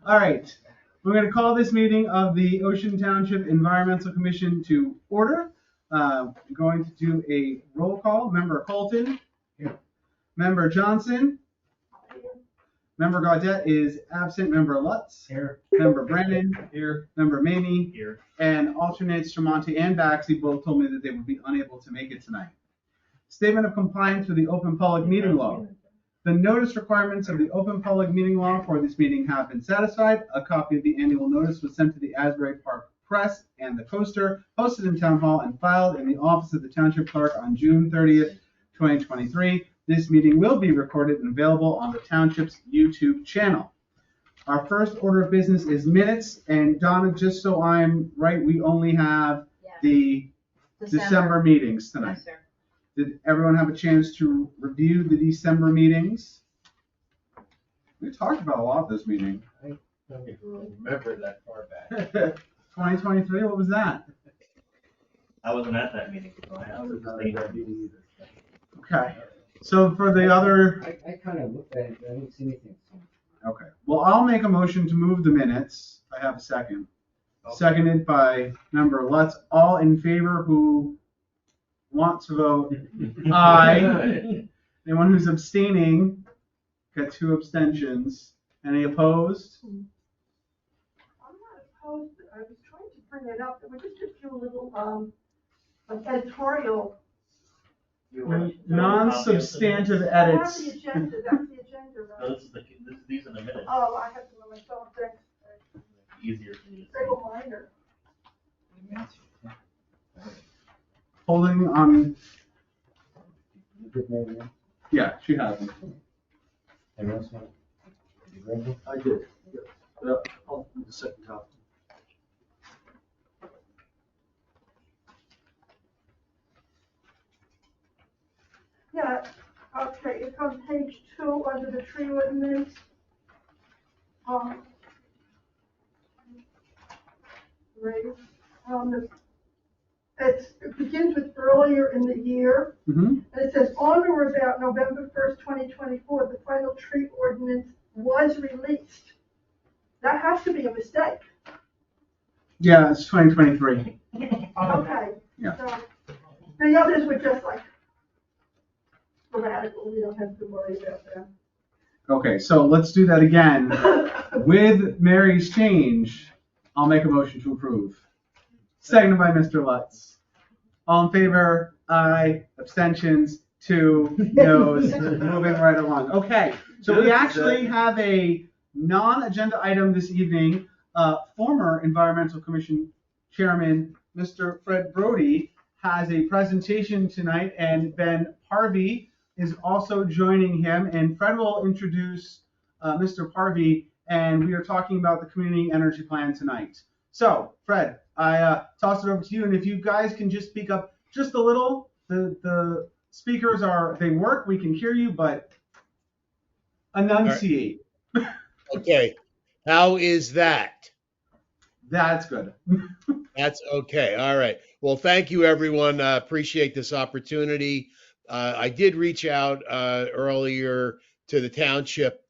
All right. We're going to call this meeting of the Ocean Township Environmental Commission to order. We're going to do a roll call. Member Colton. Here. Member Johnson. Member Gaudette is absent. Member Lutz. Here. Member Brandon. Here. Member Mamie. Here. And alternates Tremonti and Baxley both told me that they would be unable to make it tonight. Statement of compliance with the Open Public Meeting Law. The notice requirements of the Open Public Meeting Law for this meeting have been satisfied. A copy of the annual notice was sent to the Asbury Park Press and the Coaster, posted in Town Hall and filed in the office of the Township Clerk on June 30th, 2023. This meeting will be recorded and available on the Township's YouTube channel. Our first order of business is minutes, and Donna, just so I'm right, we only have the December meetings tonight. Yes, sir. Did everyone have a chance to review the December meetings? We talked about a lot this meeting. I don't even remember that far back. 2023, what was that? I wasn't at that meeting. I was not at that meeting either. Okay, so for the other, I kind of looked at it, but I didn't see anything. okay. Well, I'll make a motion to move the minutes. I have a second. Okay. Seconded by member Lutz. All in favor who want to vote aye. Anyone who's abstaining, got 2 abstentions. Any opposed? I'm not opposed, I was trying to bring it up, there were just a few little, editorial. Non-substantive I have edits. the agenda, that's the agenda, No, right? these are the minutes. Oh, I have them on my phone, thanks. Easier for you to They were minor. Holding on, You did maybe, yeah? yeah, she has them. Anyone else want? You read them? I did. Yeah, I'll do the second copy. Yeah, okay, it's on page 2 under the tree ordinance. Right, it begins with earlier in the year. Mhm. And it says, on or about November 1st, 2024, the final tree ordinance was released. That has to be a mistake. Yeah, it's 2023. Okay. Yeah. So, the others were just like grammatical, we don't have to worry about that. Okay, so let's do that again. With Mary's change, I'll make a motion to approve. Seconded by Mr. Lutz. All in favor? Aye. Abstentions? 2 noes. Moving right along. Okay, so we actually have a non-agenda item this evening. Former Environmental Commission Chairman, Mr. Fred Brody, has a presentation tonight, and Ben Harvey is also joining him. And Fred will introduce Mr. Harvey, and we are talking about the community energy plan tonight. So, Fred, I toss it over to you, and if you guys can just speak up just a little. The speakers they work, we can hear you, but enunciate. Okay, how is that? That's good. That's okay. All right. Well, thank you, everyone. Appreciate this opportunity. I did reach out earlier to the township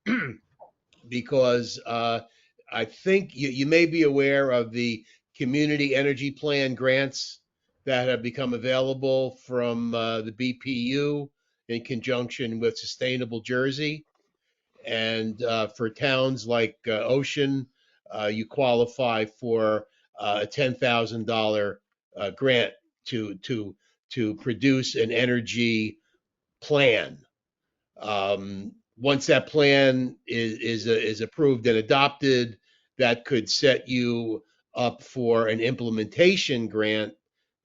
because I think you may be aware of the community energy plan grants that have become available from the BPU in conjunction with Sustainable Jersey. And for towns like Ocean, you qualify for a $10,000 grant to produce an energy plan. Once that plan is approved and adopted, that could set you up for an implementation grant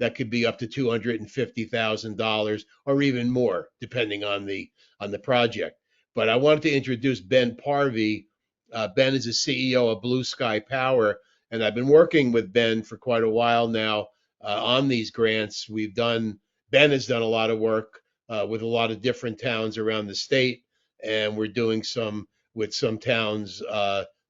that could be up to $250,000 or even more, depending on the project. But I wanted to introduce Ben Parvey. Ben is the CEO of Blue Sky Power, and I've been working with Ben for quite a while now on these grants. Ben has done a lot of work with a lot of different towns around the state, and we're doing some with some towns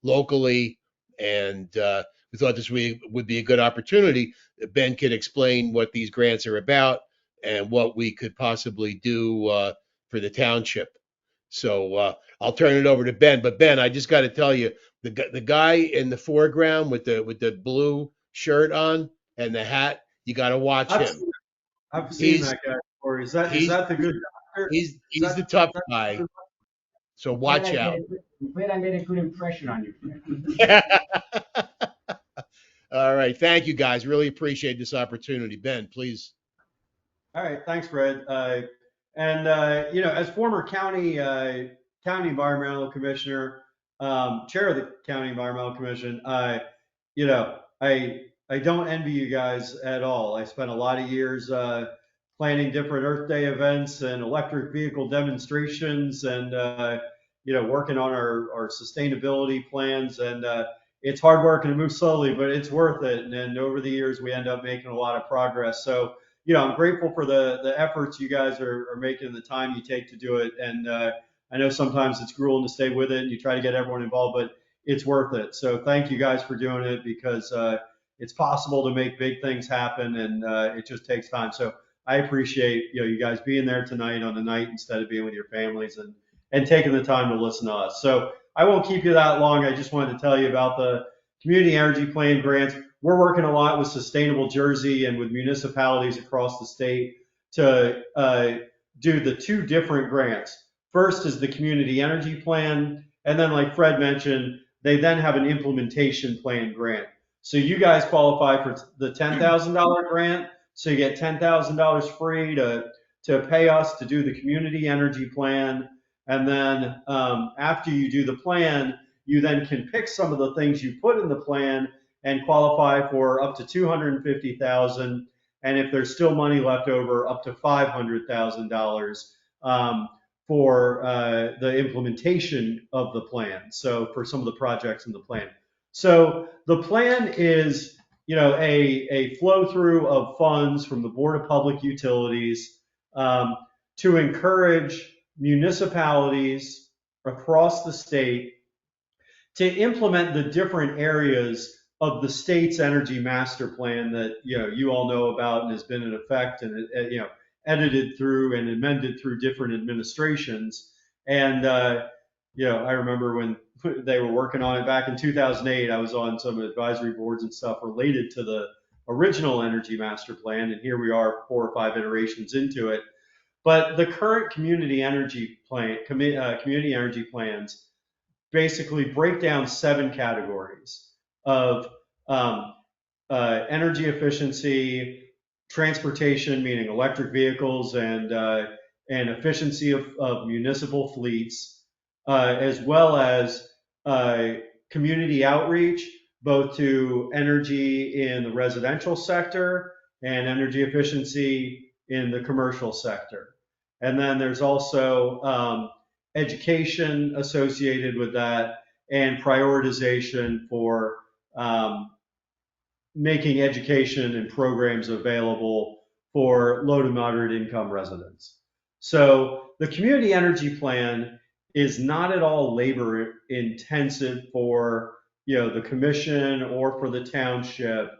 locally. And we thought this would be a good opportunity. Ben could explain what these grants are about and what we could possibly do for the township. So I'll turn it over to Ben. But Ben, I just got to tell you, the guy in the foreground with the blue shirt on and the hat, you got to watch him. I've seen He's that guy before. Is that he's the good doctor? he's Is that- the tough is that- guy. So I'm glad watch I out. I'm glad I made a good impression on you. All right. Thank you, guys. Really appreciate this opportunity. Ben, please. All right, thanks, Fred. You know, as former county environmental commissioner, chair of the county environmental commission, you know, I don't envy you guys at all. I spent a lot of years planning different Earth Day events and electric vehicle demonstrations, and you know, working on our sustainability plans. And it's hard work and it moves slowly, but it's worth it. And over the years, we end up making a lot of progress. So you know, I'm grateful for the efforts you guys are making, the time you take to do it. And I know sometimes it's grueling to stay with it and you try to get everyone involved, but it's worth it. So thank you guys for doing it, because it's possible to make big things happen, and it just takes time. So I appreciate, you know, you guys being there tonight on the night instead of being with your families, and taking the time to listen to us. So I won't keep you that long. I just wanted to tell you about the Community Energy Plan grants. We're working a lot with Sustainable Jersey and with municipalities across the state to do the two different grants. First is the Community Energy Plan, and then, like Fred mentioned, they then have an Implementation Plan grant. So you guys qualify for the $10,000 grant, so you get $10,000 free to pay us to do the Community Energy Plan, and then after you do the plan, you then can pick some of the things you put in the plan and qualify for up to $250,000, and if there's still money left over, up to $500,000 for the implementation of the plan. So for some of the projects in the plan. So the plan is, you know, a flow through of funds from the Board of Public Utilities to encourage municipalities across the state to implement the different areas of the state's energy master plan that, you know, you all know about and has been in effect and, you know, edited through and amended through different administrations. And you know, I remember when they were working on it back in 2008, I was on some advisory boards and stuff related to the original energy master plan, and here we are 4 or 5 iterations into it. But the current community energy plan, community energy plans basically break down 7 categories of energy efficiency, transportation, meaning electric vehicles, and efficiency of municipal fleets, as well as community outreach, both to energy in the residential sector and energy efficiency in the commercial sector. And then there's also education associated with that, and prioritization for making education and programs available for low to moderate income residents. So the community energy plan is not at all labor intensive for, you know, the commission or for the township.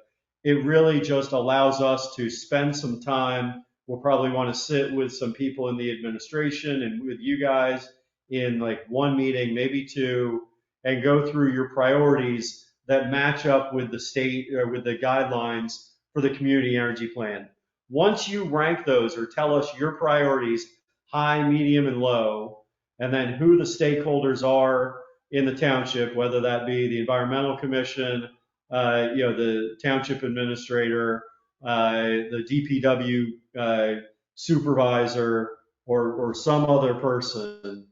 It really just allows us to spend some time. We'll probably want to sit with some people in the administration and with you guys in like 1 meeting, maybe 2, and go through your priorities that match up with the state or with the guidelines for the community energy plan. Once you rank those or tell us your priorities, high, medium, and low, and then who the stakeholders are in the township, whether that be the environmental commission, you know, the township administrator, the DPW supervisor, or some other person,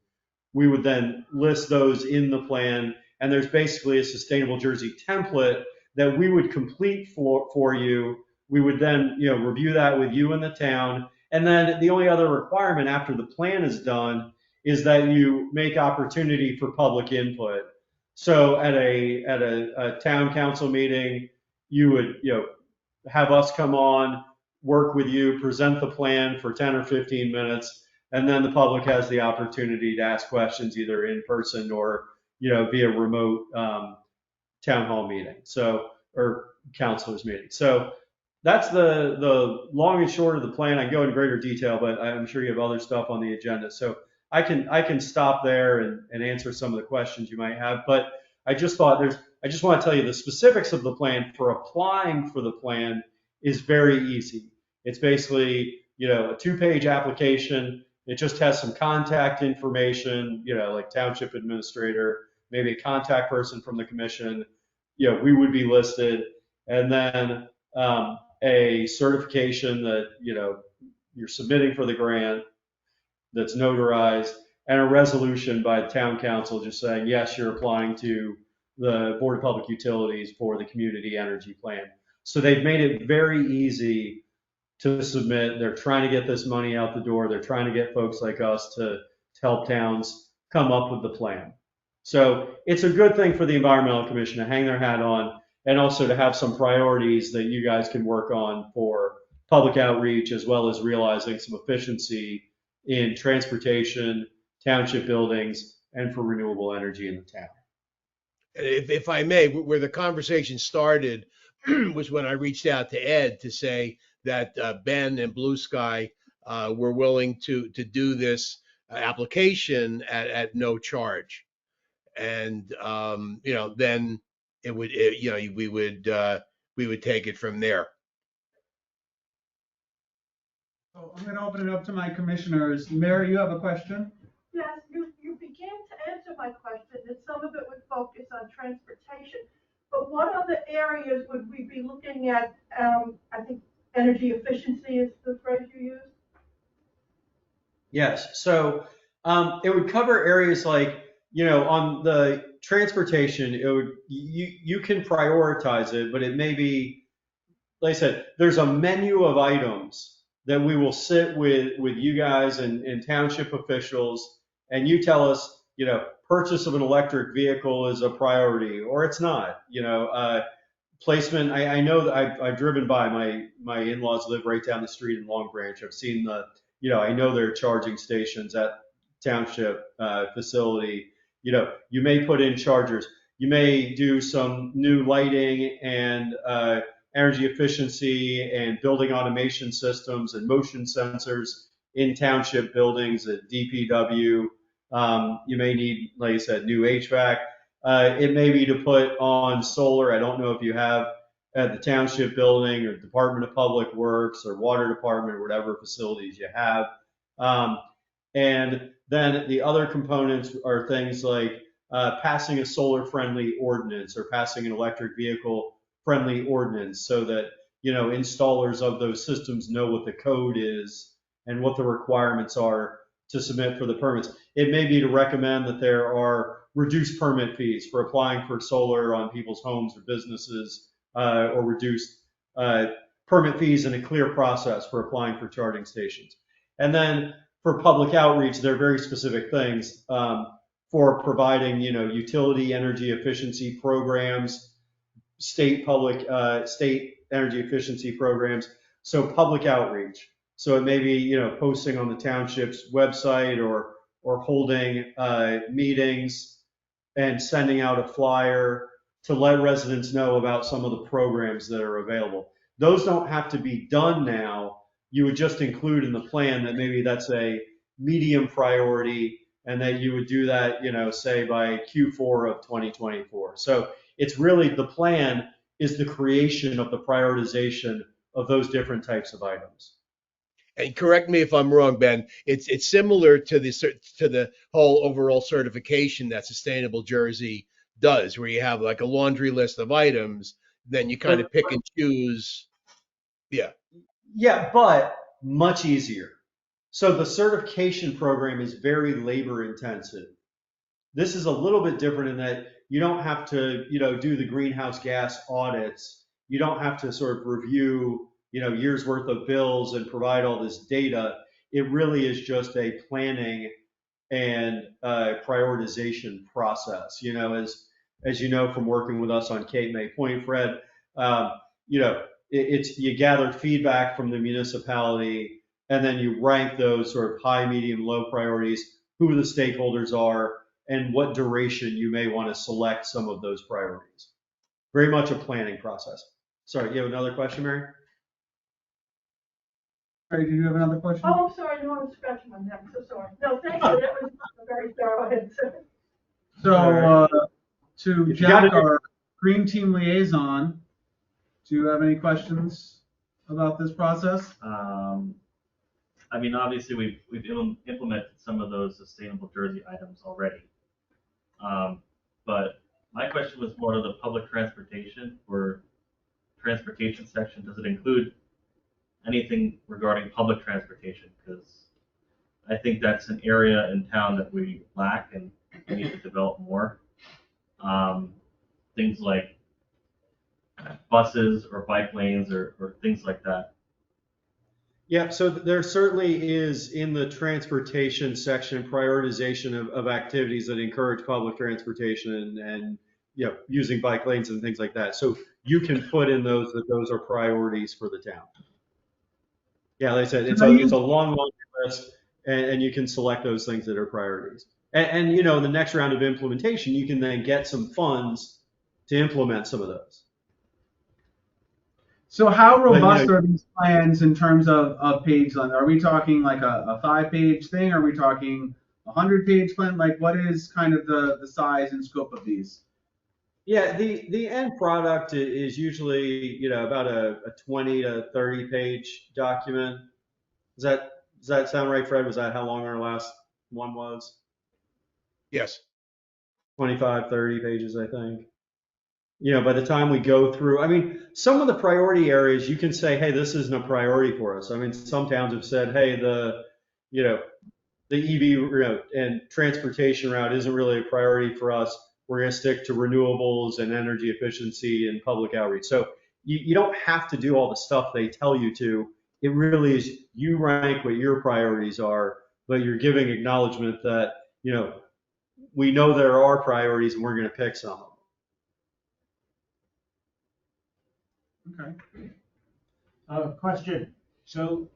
we would then list those in the plan. And there's basically a Sustainable Jersey template that we would complete for you. We would then, you know, review that with you in the town. And then the only other requirement after the plan is done is that you make opportunity for public input. So at a town council meeting, you would, you know, have us come on, work with you, present the plan for 10 or 15 minutes, and then the public has the opportunity to ask questions either in person or, you know, via remote town hall meeting, so, or councilors meeting. So that's the long and short of the plan. I can go into greater detail, but I'm sure you have other stuff on the agenda. So I can stop there and answer some of the questions you might have. But I just want to tell you the specifics of the plan for applying for the plan is very easy. It's basically, a 2-page application. It just has some contact information, like township administrator, maybe a contact person from the commission. We would be listed, and then a certification that, you're submitting for the grant that's notarized, and a resolution by the town council just saying, yes, you're applying to the Board of Public Utilities for the community energy plan. So they've made it very easy to submit. They're trying to get this money out the door. They're trying to get folks like us to help towns come up with the plan. So it's a good thing for the Environmental Commission to hang their hat on, and also to have some priorities that you guys can work on for public outreach, as well as realizing some efficiency in transportation, township buildings, and for renewable energy in the town. If I may, where the conversation started was when I reached out to Ed to say that Ben and Blue Sky were willing to do this application at no charge. And, then we would take it from there. So I'm going to open it up to my commissioners. Mary, you have a question? Yes, you began to answer my question, and some of it would focus on transportation. But what other areas would we be looking at? I think energy efficiency is the phrase you used. Yes, so it would cover areas like, on the transportation, you can prioritize it, but it may be, like I said, there's a menu of items that we will sit with you guys and township officials, and you tell us, purchase of an electric vehicle is a priority, or it's not. Placement. I know that I've driven by, my in-laws live right down the street in Long Branch. I've seen I know there are charging stations at township facility. You may put in chargers. You may do some new lighting and energy efficiency and building automation systems and motion sensors in township buildings at DPW. You may need, like I said, new HVAC. It may be to put on solar. I don't know if you have at the township building or Department of Public Works or Water Department or whatever facilities you have. And then the other components are things like passing a solar-friendly ordinance or passing an electric vehicle-friendly ordinance, so that installers of those systems know what the code is and what the requirements are to submit for the permits. It may be to recommend that there are reduced permit fees for applying for solar on people's homes or businesses, or reduced permit fees and a clear process for applying for charging stations. And then for public outreach, there are very specific things for providing, utility energy efficiency programs, state energy efficiency programs. So public outreach. So it may be, posting on the township's website or holding meetings and sending out a flyer to let residents know about some of the programs that are available. Those don't have to be done now. You would just include in the plan that maybe that's a medium priority, and that you would do that, say by Q4 of 2024. So it's really, the plan is the creation of the prioritization of those different types of items. And correct me if I'm wrong, Ben, it's similar to the whole overall certification that Sustainable Jersey does, where you have like a laundry list of items, then you kind of pick and choose. Yeah. Yeah, but much easier. So the certification program is very labor intensive. This is a little bit different in that you don't have to, do the greenhouse gas audits. You don't have to sort of review, years worth of bills and provide all this data. It really is just a planning and prioritization process. As you know from working with us on Cape May Point, Fred, it's you gather feedback from the municipality, and then you rank those sort of high, medium, low priorities, who the stakeholders are, and what duration you may want to select some of those priorities. Very much a planning process. Sorry, you have another question, Mary? Mary, do you have another question? Oh, I'm sorry, no, I'm scratching my neck, so sorry. No, thank you, that was a very thorough answer. So to If you got Jack, it- our Green Team liaison. Do you have any questions about this process? I mean, obviously, we've implemented some of those sustainable Jersey items already. But my question was more to the public transportation or transportation section. Does it include anything regarding public transportation? Because I think that's an area in town that we lack and we need to develop more. Things like buses or bike lanes or things like that. Yeah, so there certainly is in the transportation section prioritization of activities that encourage public transportation and you know, using bike lanes and things like that. So you can put in those that those are priorities for the town. Yeah, like I said, it's a long list, and you can select those things that are priorities. And you know, in the next round of implementation, you can then get some funds to implement some of those. So how But, you robust know- are these plans in terms of page length? Are we talking like a 5-page thing? Are we talking a 100-page plan? Like what is kind of the size and scope of these? Yeah, the end product is usually, you know, about a 20 to 30 page document. Does that sound right, Fred? Was that how long our last one was? Yes. 25, 30 pages, I think. You know, by the time we go through, I mean, some of the priority areas you can say, hey, this isn't a priority for us. I mean, some towns have said, hey, you know, the EV route and transportation route isn't really a priority for us. We're going to stick to renewables and energy efficiency and public outreach. So you don't have to do all the stuff they tell you to. It really is you rank what your priorities are, but you're giving acknowledgement that, you know, we know there are priorities and we're going to pick some of them. Okay. Question. So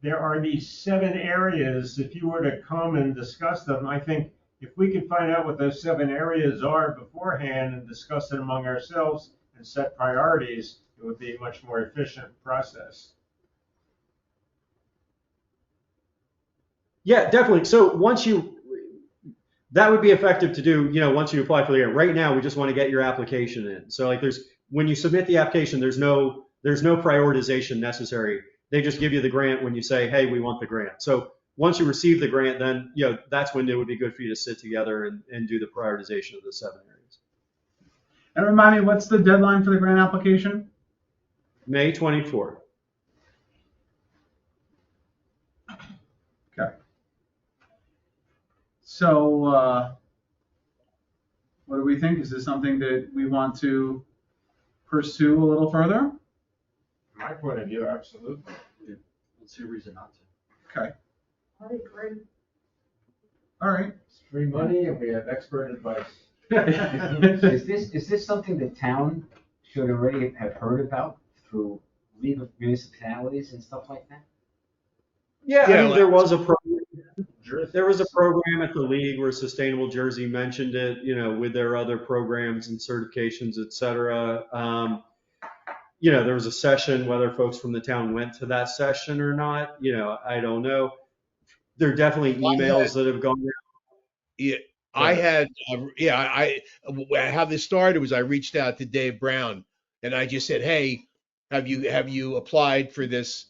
there are these 7 areas. If you were to come and discuss them, I think if we could find out what those 7 areas are beforehand and discuss it among ourselves and set priorities, it would be a much more efficient process. Yeah, definitely. So that would be effective to do, you know, once you apply for the grant. Right now, we just want to get your application in. So like when you submit the application, there's no prioritization necessary. They just give you the grant when you say, hey, we want the grant. So once you receive the grant, then, you know, that's when it would be good for you to sit together and do the prioritization of the 7 areas. And remind me, what's the deadline for the grant application? May 24th. Okay. So, what do we think? Is this something that we want to pursue a little further? From my point of view, absolutely. Let's see a reason not to. Okay. I agree. All right. It's free money and we have expert advice. Is this something the town should already have heard about through League of Municipalities and stuff like that? Yeah, Yeah, I mean, like- there was a program at the league where Sustainable Jersey mentioned it, you know, with their other programs and certifications, et cetera. You know, there was a session, whether folks from the town went to that session or not, you know, I don't know. There are definitely emails that have gone out. Yeah, I had, how this started was I reached out to Dave Brown and I just said, hey, have you applied for this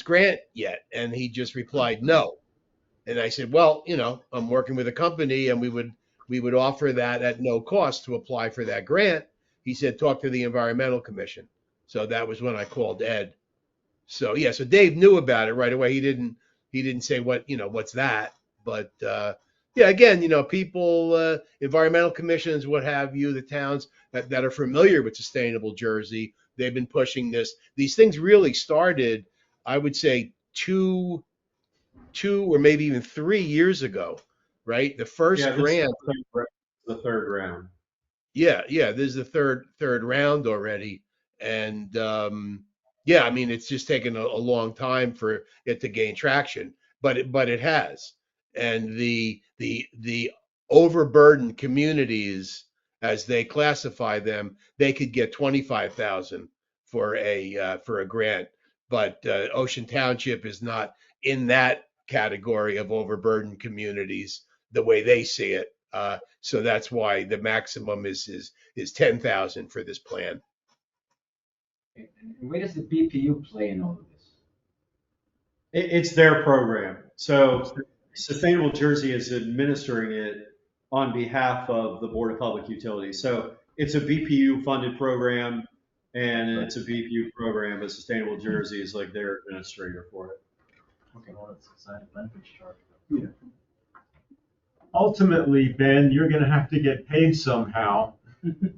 grant yet? And he just replied, no. And I said, well, you know, I'm working with a company and we would offer that at no cost to apply for that grant. He said, talk to the Environmental Commission. So that was when I called Ed. So yeah, so Dave knew about it right away. He didn't say what's that, but yeah, again, you know, people, environmental commissions, what have you, the towns that are familiar with Sustainable Jersey, they've been pushing this. These things really started, I would say, two or maybe even 3 years ago, right? The first Yeah, this is grant. the third round. Yeah, this is the third round already, and yeah, I mean it's just taken a long time for it to gain traction, but it has, and the overburdened communities, as they classify them, they could get 25,000 for a grant, but Ocean Township is not in that category of overburdened communities the way they see it. So that's why the maximum is 10,000 for this plan. And where does the BPU play in all of this? It's their program. So Sustainable Jersey is administering it on behalf of the Board of Public Utilities. So it's a BPU funded program, and it's a BPU program, but Sustainable Jersey is like their administrator for it. Okay, well, it's a side benefits chart. Yeah. Ultimately, Ben, you're gonna have to get paid somehow.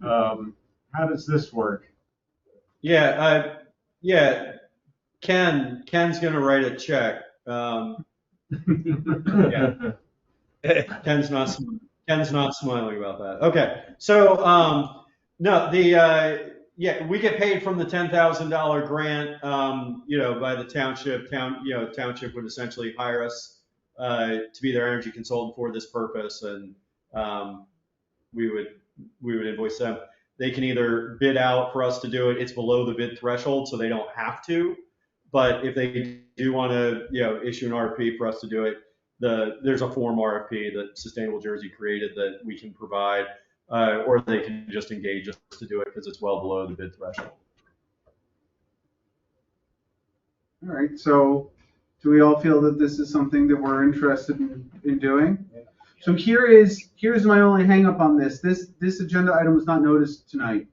How does this work? Yeah, Ken's gonna write a check. Yeah. Ken's not smiling about that. Okay, so no, yeah, we get paid from the $10,000 grant. By the township. Township would essentially hire us to be their energy consultant for this purpose, and we would invoice them. They can either bid out for us to do it. It's below the bid threshold, so they don't have to. But if they do want to, issue an RFP for us to do it, there's a form RFP that Sustainable Jersey created that we can provide, or they can just engage us to do it because it's well below the bid threshold. All right, so do we all feel that this is something that we're interested in doing? So here's my only hang up on this. This agenda item was not noticed tonight.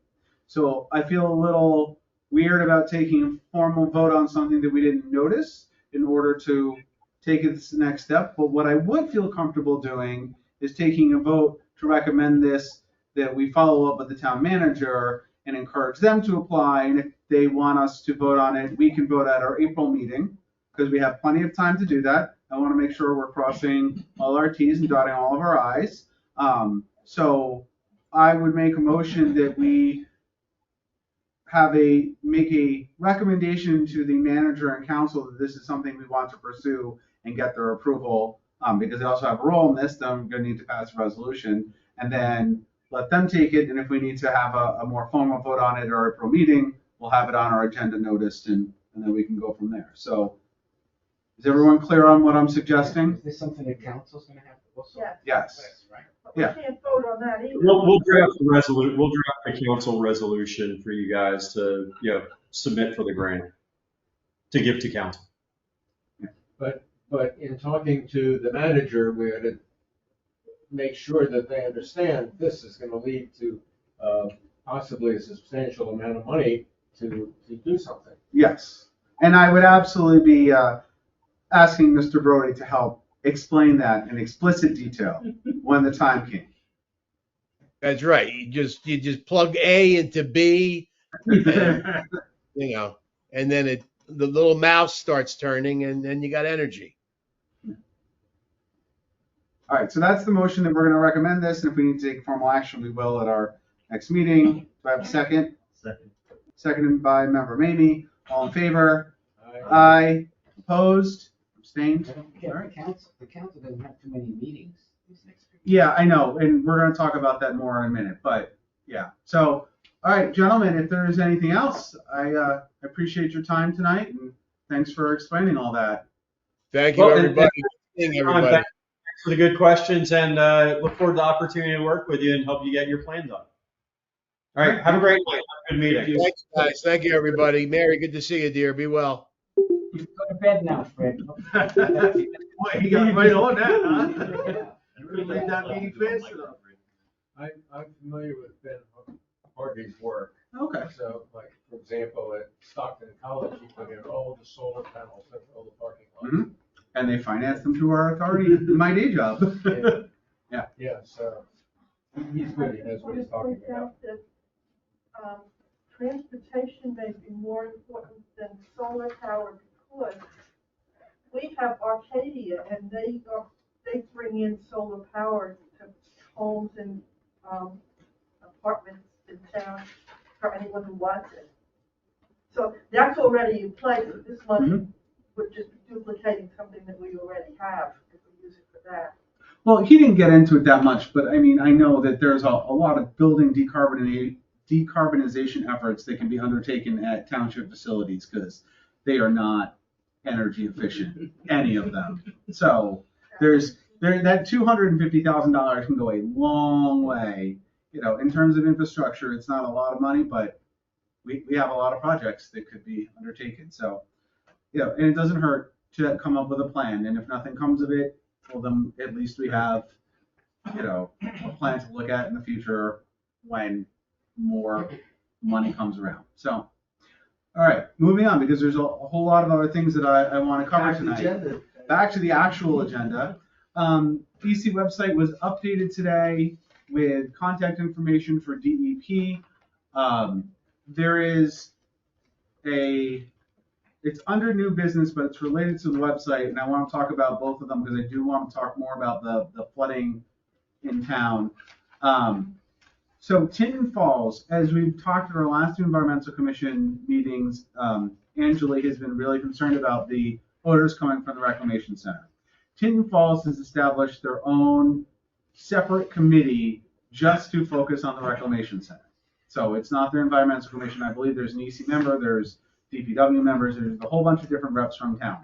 So I feel a little weird about taking a formal vote on something that we didn't notice in order to take it to the next step. But what I would feel comfortable doing is taking a vote to recommend this, that we follow up with the town manager and encourage them to apply. And if they want us to vote on it, we can vote at our April meeting, because we have plenty of time to do that. I want to make sure we're crossing all our T's and dotting all of our I's. So I would make a motion that we make a recommendation to the manager and council that this is something we want to pursue and get their approval, because they also have a role in this. Then I'm going to need to pass a resolution and then let them take it. And if we need to have a more formal vote on it at our April meeting, we'll have it on our agenda noticed, and then we can go from there. So is everyone clear on what I'm suggesting? Is this something the council's gonna have to also? Yes. Yes. Right. But we can't vote on that either. We'll draft a council resolution for you guys to submit for the grant to give to council. But in talking to the manager, we had to make sure that they understand this is gonna lead to possibly a substantial amount of money to do something. Yes. And I would absolutely be asking Mr. Brody to help explain that in explicit detail when the time came. That's right. You just plug A into B, and, and then the little mouse starts turning, and then you got energy. All right, so that's the motion that we're going to recommend this, and if we need to take formal action, we will at our next meeting. Do I have a second? Second. Seconded by member Mamie. All in favor? Aye. Opposed? Abstained? Don't forget, the council doesn't have too many meetings these next few. Yeah, I know, and we're going to talk about that more in a minute, but yeah. So, all right, gentlemen, if there's anything else, I appreciate your time tonight, and thanks for explaining all that. Thank you, Well, everybody. Thanks Everybody. for the good questions, and look forward to the opportunity to work with you and help you get your plan done. All right, have a great night. Good meeting. Thanks, guys. Thank you, everybody. Mary, good to see you, dear. Be well. You can go to bed now, Fred. Boy, you got right on that, huh? Yeah. You really made that meeting fast enough. I'm familiar with Ben Hardy's work. Okay. So, like, for example, at Stockton College, he put in all the solar panels in all the parking lots. Mhm. And they finance them through our authority in my day job. Yeah, so he's good, he knows what he's talking about. Transportation may be more important than solar power because we have Arcadia and they bring in solar power to homes and apartments in town for anyone who wants it. So that's already in place. So this money would just be duplicating something that we already have if we use it for that. Well, he didn't get into it that much, but I mean, I know that there's a lot of building decarbonization efforts that can be undertaken at township facilities because they are not energy efficient, any of them. So there's that $250,000 can go a long way. You know, in terms of infrastructure, it's not a lot of money, but we have a lot of projects that could be undertaken. So, you know, and it doesn't hurt to come up with a plan. And if nothing comes of it, well, then at least we have, you know, a plan to look at in the future when more money comes around. So, all right, moving on, because there's a whole lot of other things that I want to cover tonight. Back to the actual agenda. EC website was updated today with contact information for DEP. There is it's under new business, but it's related to the website, and I want to talk about both of them because I do want to talk more about the flooding in town. So Tinton Falls, as we've talked at our last two environmental commission meetings, Angela has been really concerned about the odors coming from the reclamation center. Tinton Falls has established their own separate committee just to focus on the reclamation center. So it's not their environmental commission. I believe there's an EC member, there's DPW members, there's a whole bunch of different reps from town.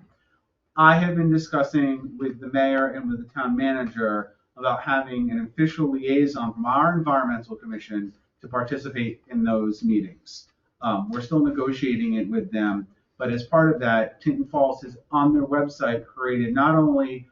I have been discussing with the mayor and with the town manager about having an official liaison from our environmental commission to participate in those meetings. We're still negotiating it with them, but as part of that, Tinton Falls has on their website created not only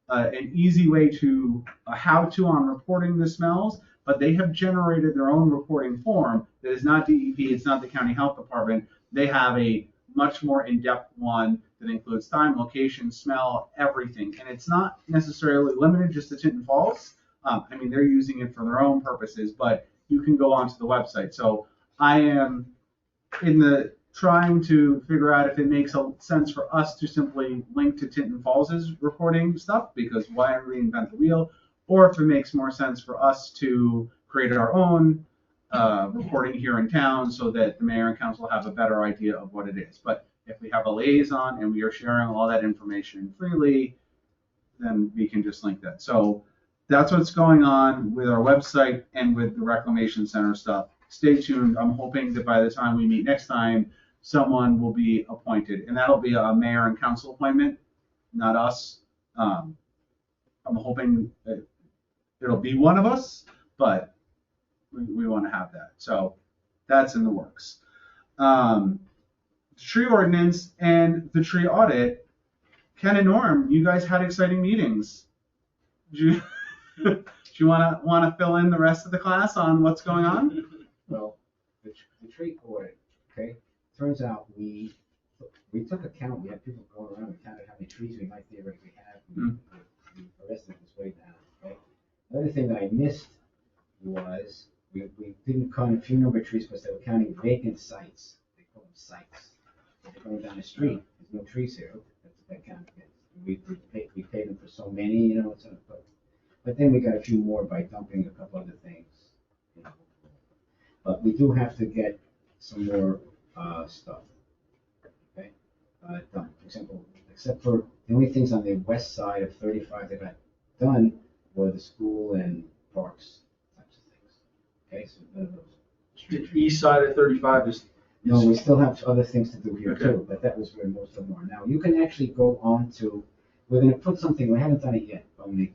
an easy way to how-to on reporting the smells, but they have generated their own reporting form that is not DEP, it's not the county health department. They have a much more in-depth one that includes time, location, smell, everything. And it's not necessarily limited just to Tinton Falls. I mean, they're using it for their own purposes, but you can go onto the website. So I am in the trying to figure out if it makes sense for us to simply link to Tinton Falls' reporting stuff, because why reinvent the wheel? Or if it makes more sense for us to create our own reporting here in town so that the mayor and council have a better idea of what it is. But if we have a liaison and we are sharing all that information freely, then we can just link that. So that's what's going on with our website and with the reclamation center stuff. Stay tuned. I'm hoping that by the time we meet next time, someone will be appointed, and that'll be a mayor and council appointment, not us. I'm hoping that it'll be one of us, but we want to have that. So that's in the works. The tree ordinance and the tree audit. Ken and Norm, you guys had exciting meetings. Do you want to fill in the rest of the class on what's going on? Well, the tree audit, okay? Turns out we took account, we had people going around and counted how many trees we might theoretically have. We arrested this way down, okay? Another thing that I missed was we didn't count a few number of trees because they were counting vacant sites. They call them sites. They're going down the street, there's no trees here. That's what that count is. We paid them for so many, you know, but then we got a few more by dumping a couple other things, you know. But we do have to get some more stuff, okay, done. For example, except for the only things on the west side of 35 that got done were the school and parks types of things. Okay, so none of those. The east side of 35 is. No, we still have other things to do here Okay. too, but that was where most of them are. Now, you can actually go on to, we're gonna put something, we haven't done it yet, but we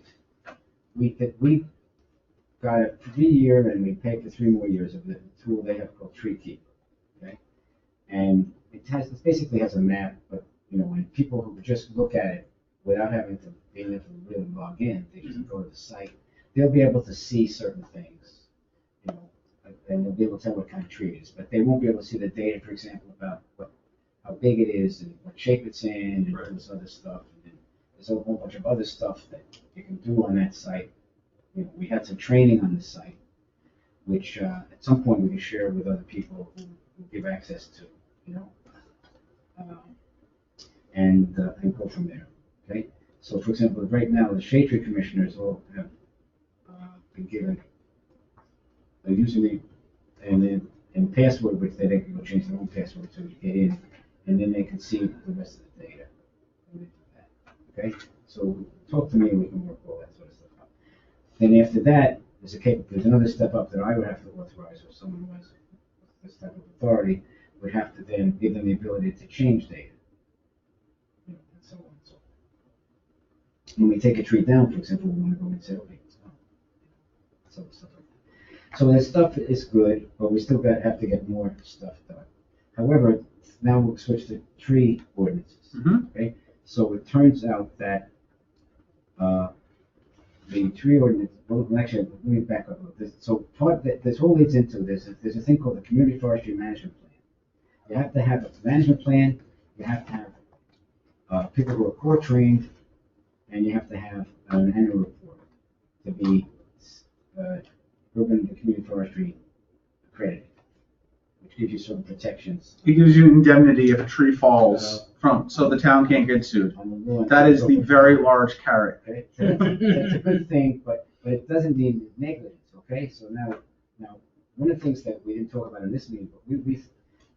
got a 3-year and we paid for 3 more years of the tool they have called Tree Keep, okay? And it basically has a map, but, you know, when people who just look at it without having to be able to really log in, they just go to the site, they'll be able to see certain things, you know, and they'll be able to tell what kind of tree it is, but they won't be able to see the data, for example, about how big it is and what shape it's in and all this other stuff. And then there's a whole bunch of other stuff that you can do on that site. You know, we had some training on the site, which at some point we can share with other people who give access to, you know, and go from there. Okay. So, for example, right now the shade tree commissioners all have been given a username and password, which they can go change their own password to get in, and then they can see the rest of the data. Okay. So talk to me and we can work all that sort of stuff out. Then after that, there's another step up that I would have to authorize, or someone who has this type of authority would have to then give them the ability to change data, you know, and so on and so when we take a tree down, for example, we want to go and say, okay, so stuff like that. So that stuff is good, but we still have to get more stuff done. However, now we'll switch to tree ordinances. Mhm. Okay, so it turns out that the tree ordinance. Well, actually, let me back up a little. So part that this all leads into this. There's a thing called the Community Forestry Management Plan. You have to have a management plan. You have to have people who are core trained, and you have to have an annual report to be urban and community forestry accredited, which gives you certain protections. It gives you indemnity if a tree falls so the town can't get sued. On the law. That is the very large carrot. Okay, so that's a good thing, but it doesn't mean negligence. Okay, so now one of the things that we didn't talk about in this meeting, but we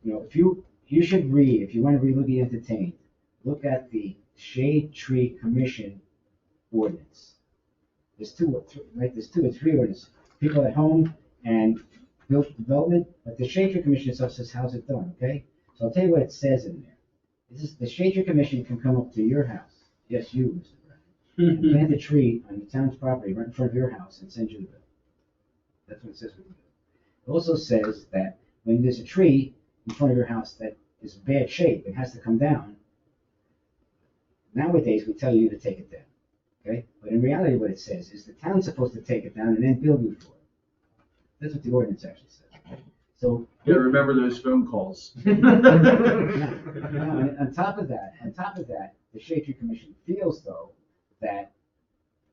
if you should read, if you want to really be entertained, look at the Shade Tree Commission ordinance. There's two or three ordinances. People at home and built development, but the Shade Tree Commission itself says how's it done, okay? So I'll tell you what it says in there. The Shade Tree Commission can come up to your house, yes, you, Mr. Brown, and plant a tree on the town's property right in front of your house and send you the bill. That's what it says. It also says that when there's a tree in front of your house that is bad shape and has to come down, nowadays we tell you to take it down, okay? But in reality what it says is the town's supposed to take it down and then bill you for it. That's what the ordinance actually says. So Yeah, remember those phone calls. now, on top of that, the Shade Tree Commission feels though that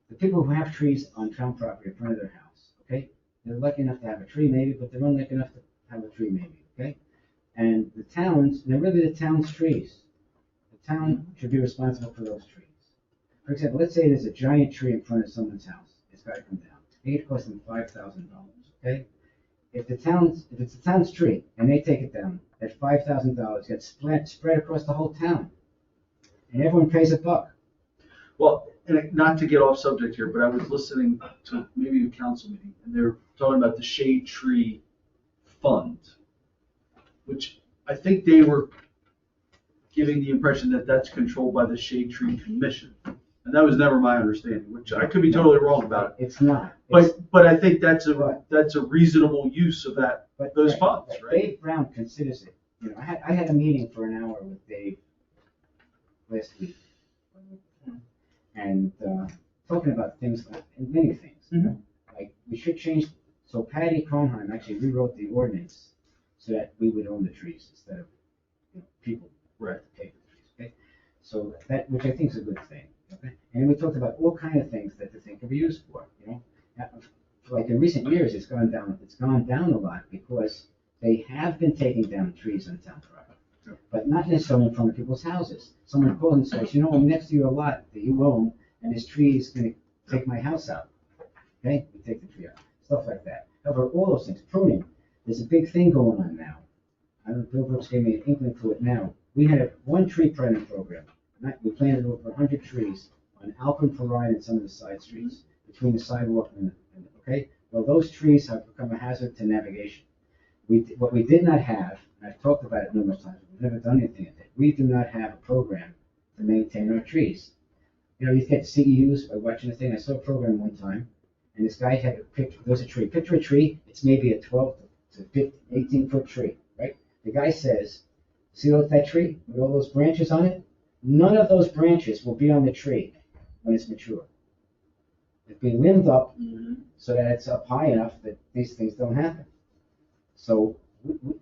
the people who have trees on town property in front of their house, okay, they're lucky enough to have a tree maybe, but they're unlucky enough to have a tree maybe, okay? And the towns, they're really the town's trees. The town should be responsible for those trees. For example, let's say there's a giant tree in front of someone's house. It's got to come down. It costs them $5,000, okay? If it's the town's tree and they take it down, that $5,000 gets spread across the whole town, and everyone pays $1. Well, and not to get off subject here, but I was listening to maybe a council meeting, and they're talking about the Shade Tree Fund, which I think they were giving the impression that that's controlled by the Shade Tree Commission. And that was never my understanding, which I could be totally wrong about. It's not. But I think that's a reasonable use of those funds, right? Dave Brown considers it. I had a meeting for an hour with Dave last week, and talking about things like many things. Like we should change. So Patty Kronheim actually rewrote the ordinance so that we would own the trees instead of people Right. to pay for the trees. Okay, so that, which I think is a good thing. Okay, and we talked about all kind of things that the thing can be used for. Like in recent years, it's gone down. It's gone down a lot because they have been taking down trees on town property, but not necessarily in front of people's houses. Someone calls and says, I'm next to you a lot that you own, and this tree is going to take my house out. Okay, we take the tree out, stuff like that. However, all those things, pruning, there's a big thing going on now. I don't know, Bill Brooks gave me an inkling to it now. We had one tree pruning program. We planted over 100 trees on Alpine Parade and some of the side streets between the sidewalk and okay? Well, those trees have become a hazard to navigation. What we did not have, and I've talked about it numerous times, we've never done anything with it. We do not have a program to maintain our trees. You get CEUs by watching the thing. I saw a program one time, and this guy had a picture. There's a tree. Picture a tree. It's maybe a 12 to 15, 18-foot tree, right? The guy says, see that tree with all those branches on it? None of those branches will be on the tree when it's mature. It'll be limbed up so that it's up high enough that these things don't happen. So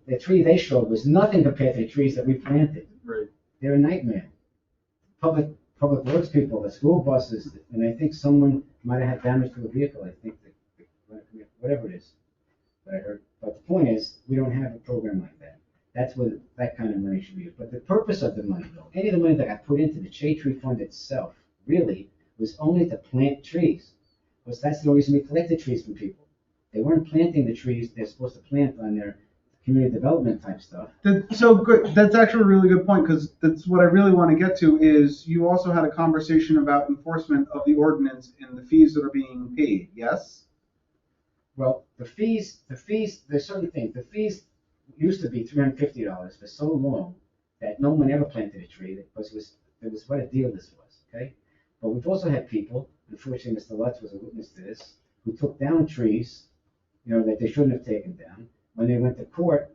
the tree they showed was nothing compared to the trees that we planted. Right. They're a nightmare. Public works people, the school buses, and I think someone might have had damage to a vehicle. I think whatever it is that I heard. But the point is, we don't have a program like that. That's what that kind of money should be used. But the purpose of the money, though, any of the money that got put into the Shade Tree Fund itself, really was only to plant trees. Because that's the reason we collected trees from people. They weren't planting the trees they're supposed to plant on their community development type stuff. So good. That's actually a really good point, because that's what I really want to get to is you also had a conversation about enforcement of the ordinance and the fees that are being paid, yes? Well, the fees, there's certain things. The fees used to be $350 for so long that no one ever planted a tree because it was what a deal this was, okay? But we've also had people, unfortunately, Mr. Lutz was a witness to this, who took down trees, that they shouldn't have taken down. When they went to court,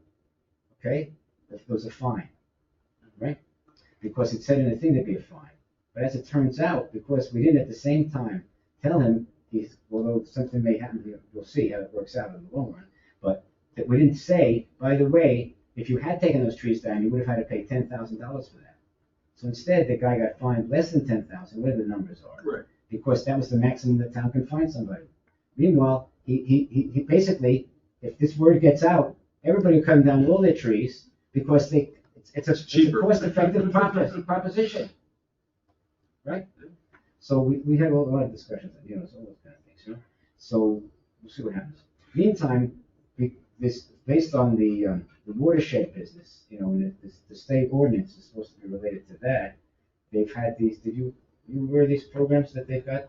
okay, there was a fine, right? Because it said in the thing there'd be a fine. But as it turns out, because we didn't at the same time tell him, although something may happen, we'll see how it works out in the long run, but that we didn't say, by the way, if you had taken those trees down, you would have had to pay $10,000 for that. So instead, the guy got fined less than $10,000, whatever the numbers are, Right. because that was the maximum the town can fine somebody. Meanwhile, he basically, if this word gets out, everybody will cut down all their trees because it's a Cheaper. cost-effective proposition, right? So we had a lot of discussions, so all those kind of things, So we'll see what happens. Meantime, based on the watershed business, and the state ordinance is supposed to be related to that. They've had these. Did you aware of these programs that they've got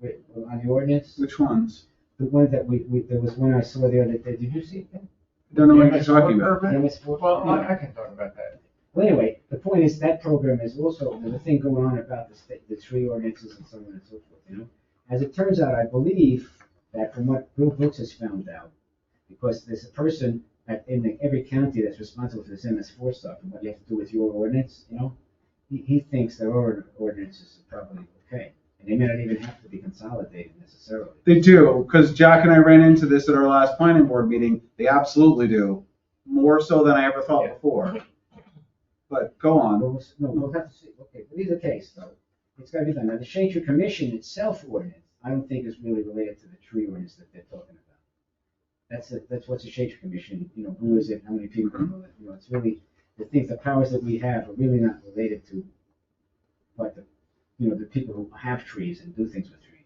on the ordinance? Which ones? The one that there was one I saw the other day. Did you see it? Don't know what you're talking about. MS4? Well, Yeah. I can talk about that. Well, anyway, the point is that program is also, there's a thing going on about the tree ordinances and so on and so forth, As it turns out, I believe that from what Bill Brooks has found out, because there's a person in every county that's responsible for this MS4 stuff and what you have to do with your ordinance, he thinks that our ordinances are probably okay. And they may not even have to be consolidated necessarily. They do, because Jack and I ran into this at our last planning board meeting. They absolutely do, more so than I ever thought before. But go on. We'll have to see. Okay, but either case, though, it's got to be done. Now, the Shade Tree Commission itself ordinance, I don't think is really related to the tree ordinance that they're talking about. That's what's the Shade Tree Commission, who is it, how many people, it's really, the powers that we have are really not related to what the people who have trees and do things with trees,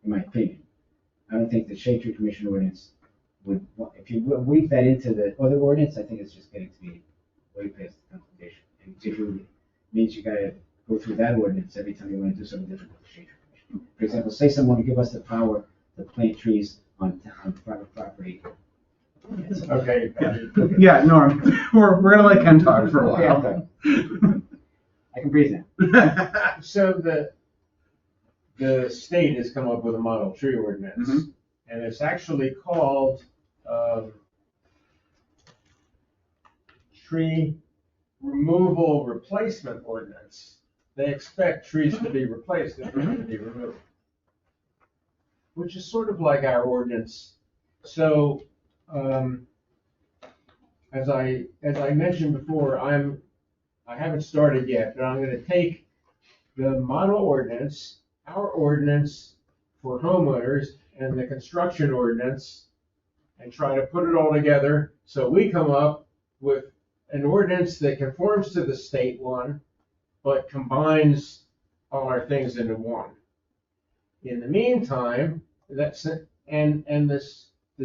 in my opinion. I don't think the Shade Tree Commission ordinance would, if you weave that into the other ordinance, I think it's just getting to be way past the consultation. And particularly means you gotta go through that ordinance every time you want to do something different with the Shade Tree Commission. For example, say someone would give us the power to plant trees on private property. Okay. Yeah, Norm, we're gonna let Ken talk for a while. I can breathe now. So the state has come up with a model tree ordinance, and it's actually called tree removal replacement ordinance. They expect trees to be replaced if they're going to be removed, which is sort of like our ordinance. So, as I mentioned before, I haven't started yet, but I'm going to take the model ordinance, our ordinance for homeowners, and the construction ordinance, and try to put it all together so we come up with an ordinance that conforms to the state one, but combines all our things into one. In the meantime, the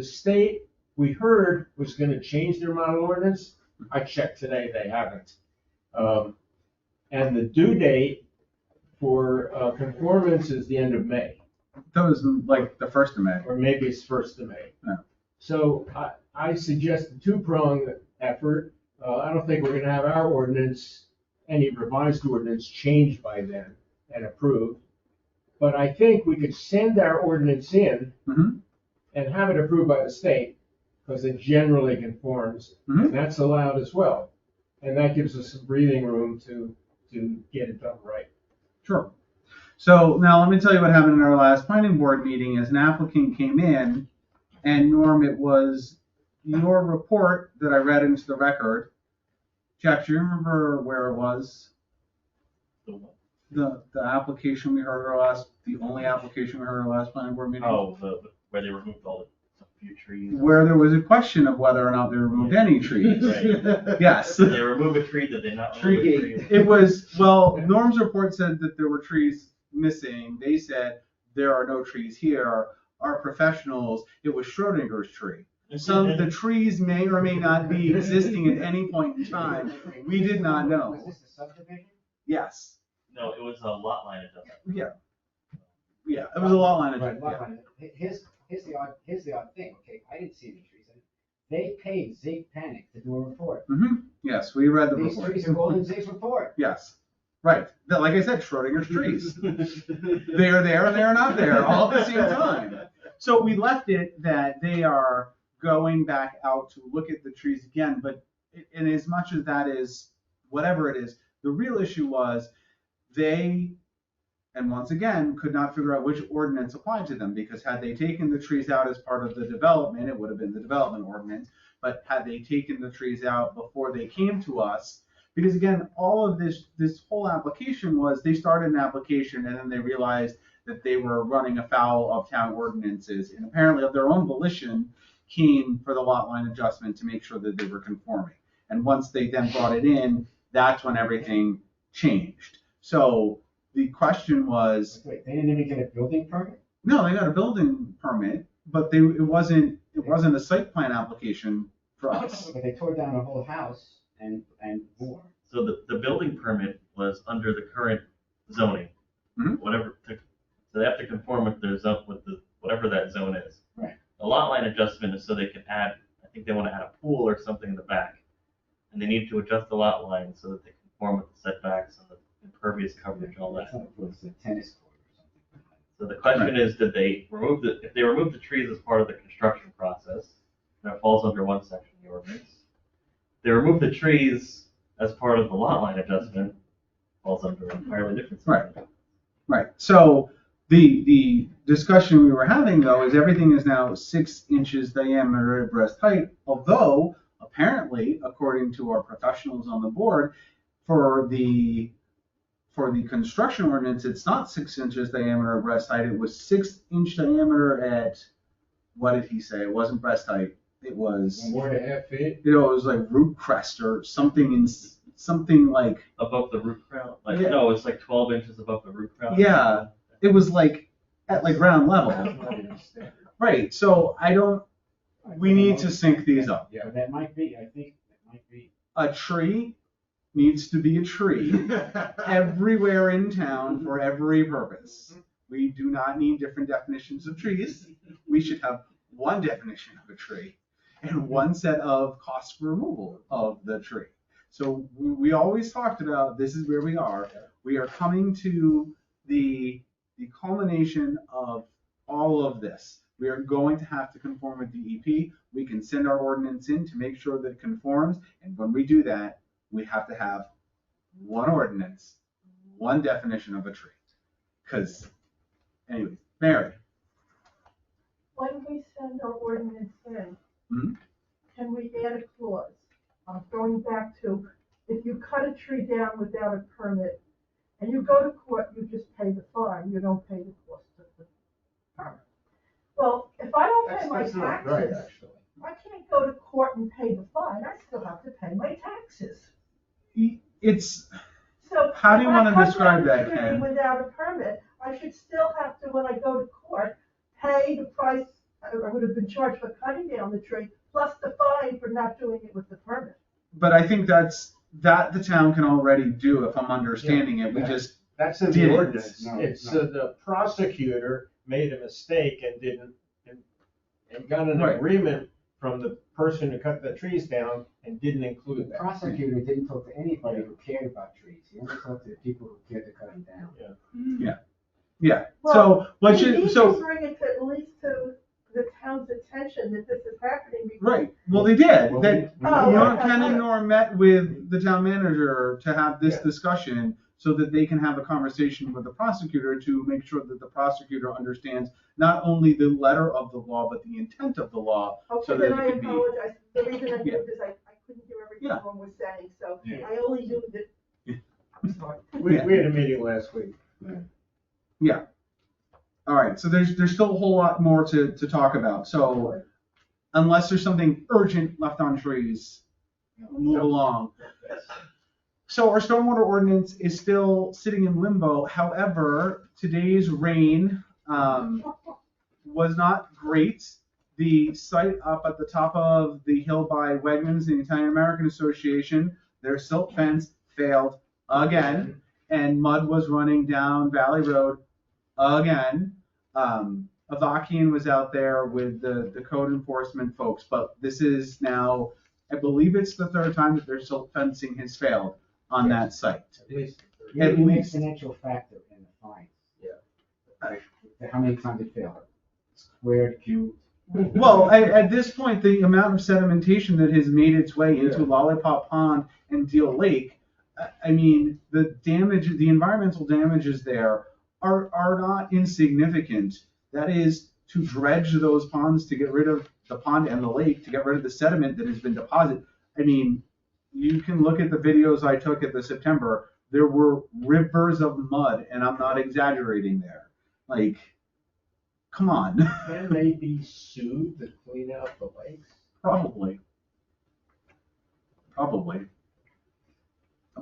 state we heard was going to change their model ordinance. I checked today, they haven't. And the due date for conformance is the end of May. That was like the 1st of May. Or maybe it's 1st of May. Yeah. So I suggest a two-pronged effort. I don't think we're going to have our ordinance, any revised ordinance, changed by then and approved. But I think we could send our ordinance in and have it approved by the state because it generally conforms, and that's allowed as well. And that gives us some breathing room to get it done right. Sure. So now let me tell you what happened in our last planning board meeting. As an applicant came in, and Norm, it was your report that I read into the record. Jack, do you remember where it was? The application we heard the only application we heard our last planning board meeting? Oh, where they removed all the few trees. Where there was a question of whether or not they removed any trees. Right. Yes. Did they remove a tree? Did they not remove a tree? It was, well, Norm's report said that there were trees missing. They said there are no trees here. Our professionals, it was Schrodinger's tree. Some of the trees may or may not be existing at any point in time. We did not know. Was this a subdivision? Yes. No, it was a lot line adjustment. Yeah, it was a lot line Right, adjustment. lot line. Here's the odd thing, okay? I didn't see the trees. They paid Zig Panic to do a report. Yes, we read the These report. trees are all in Zig's report. Yes, right. Like I said, Schrodinger's trees. They are there and they are not there all at the same time. So we left it that they are going back out to look at the trees again, but in as much as that is whatever it is, the real issue was they, and once again, could not figure out which ordinance applied to them, because had they taken the trees out as part of the development, it would have been the development ordinance. But had they taken the trees out before they came to us, because again, all of this whole application was, they started an application and then they realized that they were running afoul of town ordinances, and apparently of their own volition came for the lot line adjustment to make sure that they were conforming. And once they then brought it in, that's when everything changed. So the question was, Wait, they didn't even get a building permit? no, they got a building permit, but it wasn't a site plan application for us. But they tore down a whole house and more. So the building permit was under the current zoning. Mhm. So they have to conform with their zone, whatever that zone is. Right. The lot line adjustment is so they can add, I think they want to add a pool or something in the back. And they need to adjust the lot line so that they conform with the setbacks and the impervious coverage and all that. It's not, it's a tennis court or something. So the question is, if they remove the trees as part of the construction process, that falls under one section of the ordinance. If they remove the trees as part of the lot line adjustment, falls under an entirely different section. Right. So the discussion we were having though is everything is now 6 inches diameter at breast height, although apparently, according to our professionals on the board, for the construction ordinance, it's not 6 inches diameter at breast height. It was 6-inch diameter at, what did he say? It wasn't breast height. It was, 1.5 feet. it was like root crest or something something like, Above the roof crown? Yeah. No, it's like 12 inches above the roof crown. yeah, it was like at like ground level. Right. So we need to sync these up. Yeah, that might be, I think, that might be. A tree needs to be a tree everywhere in town for every purpose. We do not need different definitions of trees. We should have one definition of a tree and one set of cost for removal of the tree. So we always talked about, this is where we are. We are coming to the culmination of all of this. We are going to have to conform with DEP. We can send our ordinance in to make sure that it conforms. And when we do that, we have to have one ordinance, one definition of a tree. Because, anyways, Mary. When we send our ordinance in, Mhm. can we add a clause? Going back to, if you cut a tree down without a permit, and you go to court, you just pay the fine, you don't pay the cost of the permit. Well, if I don't pay my That's not right, taxes, actually. I can't go to court and pay the fine, I still have to pay my taxes. It's, So. How do you if I wanna cut describe down a that, tree Ken? Without a permit, I should still have to, when I go to court, pay the price I would have been charged for cutting down the tree, plus the fine for not doing it with the permit. but I think that the town can already do, if I'm understanding it. We Yeah. just, That's in Didn't. the ordinance. No, It's no. the prosecutor made a mistake and didn't, and got an Right. agreement from the person who cut the trees down and didn't The include that. prosecutor didn't talk to anybody who cared about trees. He only talked to the people who cared to cut them down. yeah. Well, So, what We you, need so, to bring it to, at least to the town's attention that this is happening. because- right, well, they did. Well, That, Oh, Nor okay. Ken and Nor met with the town manager to have this Yeah. discussion so that they can have a conversation with the prosecutor to make sure that the prosecutor understands not only the letter of the law, but the intent of the law. Okay, so then that it I can be- apologize. The reason I Yeah. did this, I couldn't hear everything Yeah. one was saying, so Yeah. I only knew that. Yeah. I'm sorry. We Yeah. had a meeting last week. Yeah. All right, so there's still a whole lot more to talk about. So unless there's something urgent left on trees, move along. So our stormwater ordinance is still sitting in limbo. However, today's rain was not great. The site up at the top of the hill by Wegmans, the Italian American Association, their silt fence failed again, and mud was running down Valley Road again. Avakian was out there with the code enforcement folks, but this is now, I believe it's the third time that their silt fencing has failed on that site. At least the third. Give at me an least. exponential factor in the fines. Yeah. How many times it failed? Squared, cubed? Well, at this point, the amount of sedimentation that has made its way into Yeah. Lollipop Pond and Deal Lake, I mean, the damage, the environmental damages there are not insignificant. That is to dredge those ponds to get rid of the pond and the lake, to get rid of the sediment that has been deposited. I mean, you can look at the videos I took at the September. There were rivers of mud, and I'm not exaggerating there. Like, come on. Can they be sued to clean out the lakes? Probably.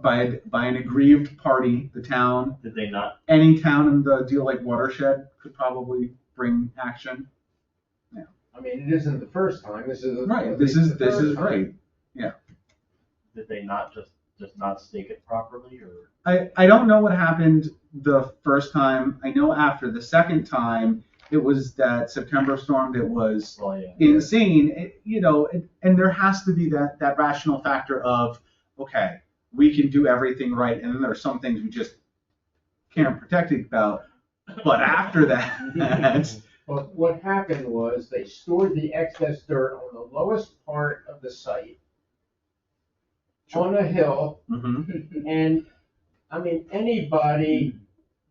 By an aggrieved party, the town, Did they not? any town in the Deal Lake watershed could probably bring action. I mean, it isn't the first time, this is. Right, at this least is the third time. right. Did they not just not stake it properly, or? I don't know what happened the first time. I know after the second time, it was that September storm that was Well, yeah. insane, and there has to be that rational factor of, okay, we can do everything right, and then there are some things we just can't protect it about. But after that, But what happened was they stored the excess dirt on the lowest part of the site on a hill, mhm, and, I mean, anybody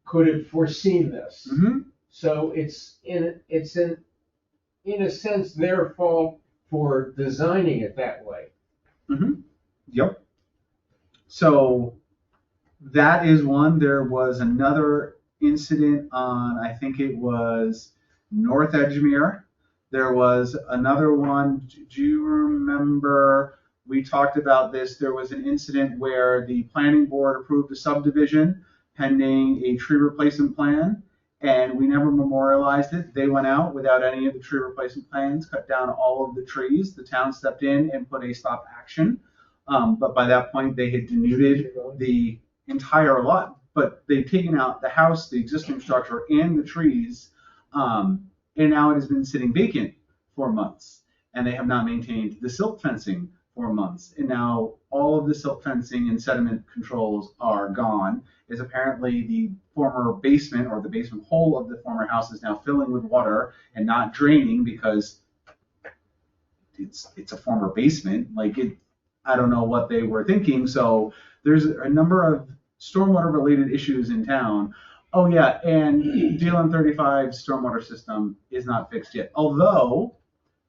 could have foreseen this. mhm, So it's in a sense their fault for designing it that way. mhm, yep. So that is one. There was another incident on, I think it was North Edgemere. There was another one. Do you remember? We talked about this. There was an incident where the planning board approved a subdivision pending a tree replacement plan, and we never memorialized it. They went out without any of the tree replacement plans, cut down all of the trees. The town stepped in and put a stop action. But by that point, they had denuded the entire lot. But they've taken out the house, the existing structure, and the trees. And now it has been sitting vacant for months. And they have not maintained the silt fencing for months. And now all of the silt fencing and sediment controls are gone. Is apparently the former basement or the basement hole of the former house is now filling with water and not draining because it's a former basement. Like I don't know what they were thinking. So there's a number of stormwater related issues in town. Oh yeah, and DLM 35's stormwater system is not fixed yet. Although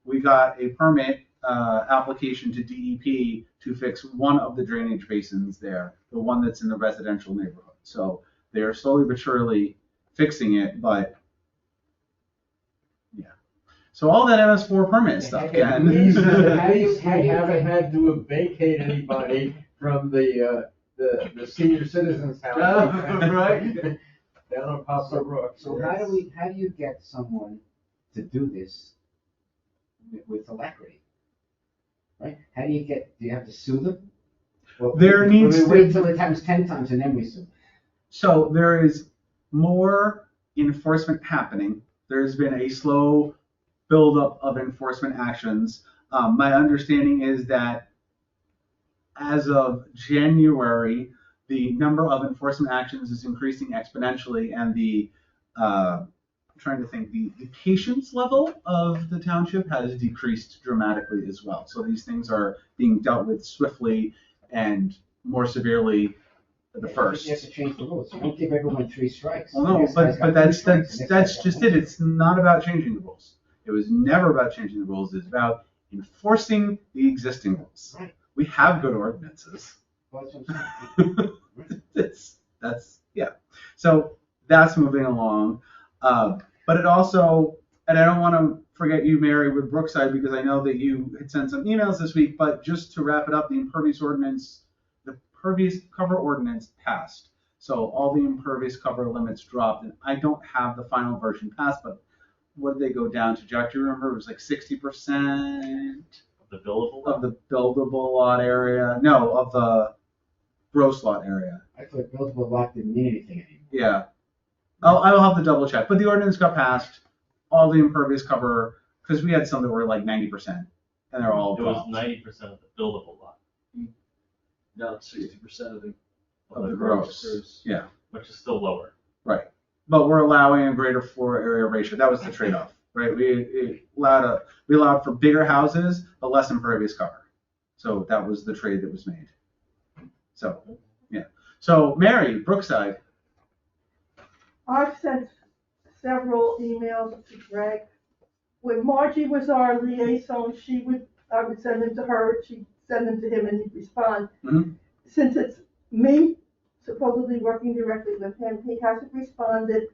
we got a permit application to DEP to fix one of the drainage basins there, the one that's in the residential neighborhood. So they're slowly but surely fixing it, but yeah. So all that MS4 permit stuff, Ken. We haven't had to vacate anybody from the senior citizens house. Right. Down on Poplar Brook. So how do you get someone to do this with alacrity? Right? How do you have to sue them? Well, There needs we to- wait till it happens 10 times and then we sue. So there is more enforcement happening. There's been a slow buildup of enforcement actions. My understanding is that as of January, the number of enforcement actions is increasing exponentially, and the patience level of the township has decreased dramatically as well. So these things are being dealt with swiftly and more severely the first. You have to change the rules. You don't give everyone 3 strikes. Well, no, This guy's but got 3 strikes, the next that's guy's just got it. 1. It's not about changing the rules. It was never about changing the rules. It's about enforcing the existing rules. Right. We have good ordinances. Well, that's what I'm saying. That's yeah. So that's moving along. But it also, and I don't want to forget you, Mary, with Brookside, because I know that you had sent some emails this week. But just to wrap it up, the impervious cover ordinance passed. So all the impervious cover limits dropped, and I don't have the final version passed, but what did they go down to, Jack? Do you remember? It was like 60% The billable? of the buildable lot area. No, of the gross lot area. I thought buildable lot didn't mean anything anymore. Yeah. I will have to double check. But the ordinance got passed. All the impervious cover, because we had some that were like 90%, and they're all It was dropped. 90% of the buildable lot. Now it's 60% of the of the gross. Yeah, which is still lower. right. But we're allowing a greater floor area ratio. That was the trade-off, right? We allowed for bigger houses, but less impervious cover. So that was the trade that was made. So, yeah. So Mary, Brookside. I've sent several emails to Greg. When Margie was our liaison, I would send them to her, she'd send them to him, and he'd respond. Mhm. Since it's me supposedly working directly with him, he hasn't responded.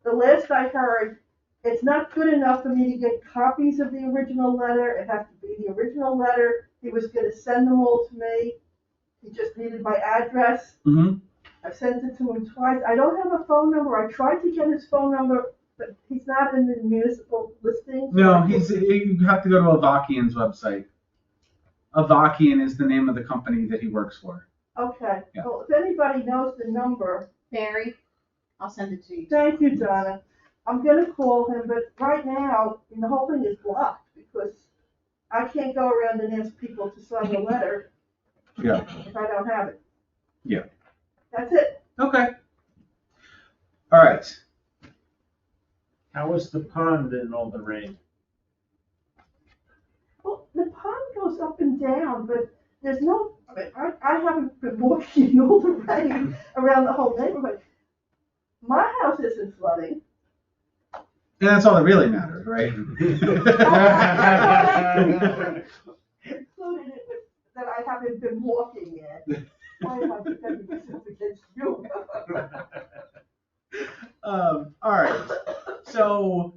The last I heard, it's not good enough for me to get copies of the original letter. It has to be the original letter. He was going to send them all to me. He just needed my address. Mm-hmm. I've sent it to him twice. I don't have a phone number. I tried to get his phone number, but he's not in the municipal listing. No, you have to go to Avakian's website. Avakian is the name of the company that he works for. Okay. Yeah. Well, if anybody knows the number, Mary, I'll send it to you. thank you, Donna. I'm gonna call him, but right now, the whole thing is blocked because I can't go around and ask people to sign a letter Yeah. if I don't have it. Yeah. That's it. Okay. All right. How was the pond in all the rain? Well, the pond goes up and down, but there's no, I haven't been walking in all the rain around the whole neighborhood. My house isn't flooding. And that's all that really matters, right? Included it with that I haven't been walking in. Why am I defending myself against you? All right. So,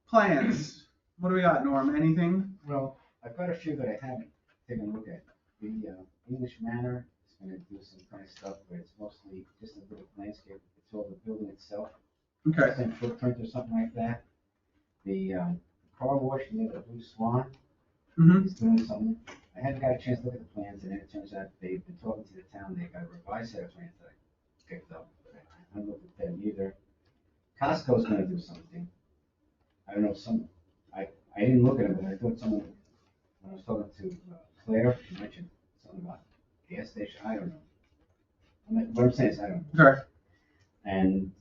plans. What do we got, Norm? Anything? Well, I've got a few that I haven't taken a look at. The English Manor is going to do some kind of stuff where it's mostly just a little landscape. It's all the building itself. Okay. Same footprint or something like that. The car wash near the Blue Swan Mm-hmm. is doing something. I hadn't got a chance to look at the plans, and then it turns out they've been talking to the town. They got a revised set of plans that I picked up. I haven't looked at them either. Costco's going to do something. I don't know, I didn't look at it, but I thought someone, when I was talking to Claire, she mentioned something about gas station. I don't know. What I'm saying is, I don't know. Okay. And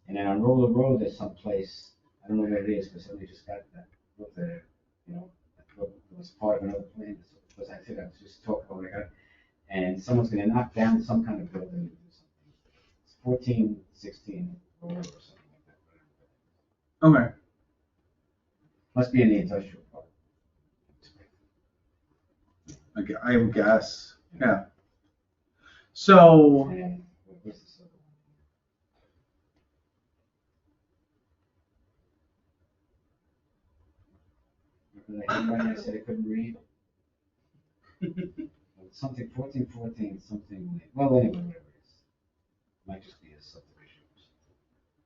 then on Roller Road, there's some place, I don't know where it is, because somebody just got that, looked at it, I thought it was part of another plan, because I said I was just talking about what I got. And someone's gonna knock down some kind of building and do something. It's 1416 Roller or something like that. Okay. Must be in the industrial park. I would guess. Yeah. So, And what's this other one? The handwriting I said I couldn't read. Something 1414, something. Well, anyway, whatever it is. Might just be a subdivision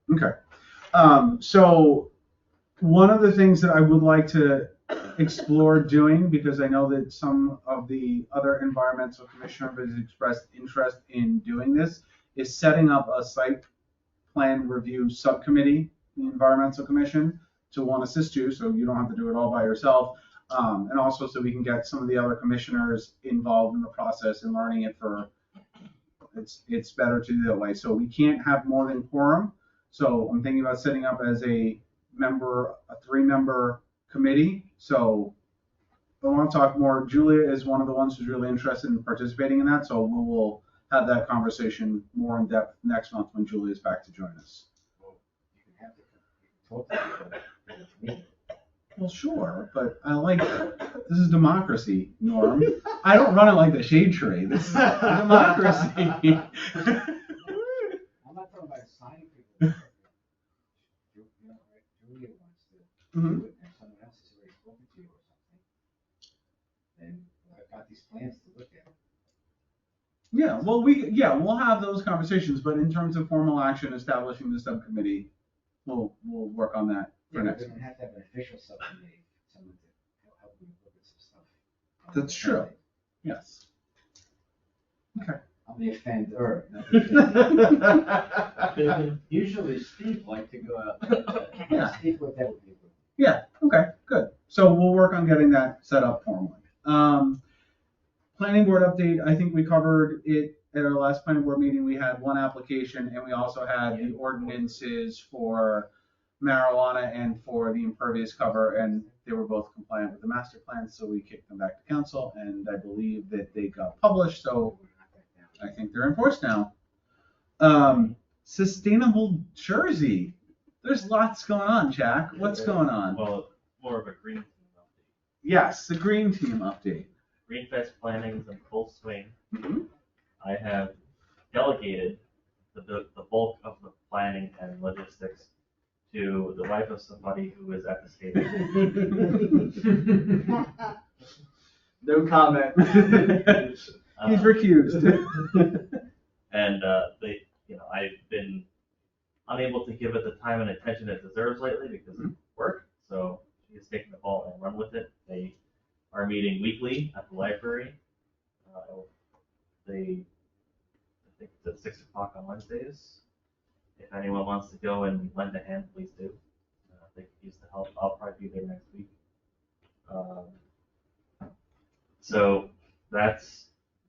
or something. okay. So one of the things that I would like to explore doing, because I know that some of the other environmental commissioner has expressed interest in doing this, is setting up a site plan review subcommittee, in the environmental commission, to want to assist you, so you don't have to do it all by yourself. And also so we can get some of the other commissioners involved in the process and learning it it's better to do that way. So we can't have more than quorum. So I'm thinking about setting up as a 3-member committee. So I want to talk more. Julia is one of the ones who's really interested in participating in that. So we will have that conversation more in depth next month when Julia is back to join us. Well, you can have talk to people at the meeting. Well, sure, but this is democracy, Norm. I don't run it like the shade tree. This is democracy. I'm not talking about assigning people. Julia wants to Mhm. do it, and someone else has already spoken to you or something. Then I've got these plans to look at. Yeah, well, we'll have those conversations, but in terms of formal action, establishing the subcommittee, we'll work on that for Yeah, next we month. don't have to have an official subcommittee, someone to help me look at some stuff. That's true. Yes. Okay. I'm the offender, not the offender. Usually Steve liked to go out. Yeah. Steve would, that would be good. Yeah, okay, good. So we'll work on getting that set up formally. Planning board update, I think we covered it at our last planning board meeting. We had one application and we also had the ordinances for marijuana and for the impervious cover, and they were both compliant with the master plan, so we kicked them back to council, and I believe that they got published, so I think they're in force now. Sustainable Jersey. There's lots going on, Jack. What's going on? Well, more of a green team update. Yes, the green team update. Greenfest planning is in full swing. Mm-hmm. I have delegated the bulk of the planning and logistics to the wife of somebody who is at the stadium. No comment. He's recused. And I've been unable to give it the time and attention it deserves lately because of work. So she has taken the ball and run with it. They are meeting weekly at the library. I think it's at 6 o'clock on Wednesdays. If anyone wants to go and lend a hand, please do. They could use the help. I'll probably be there next week. So that's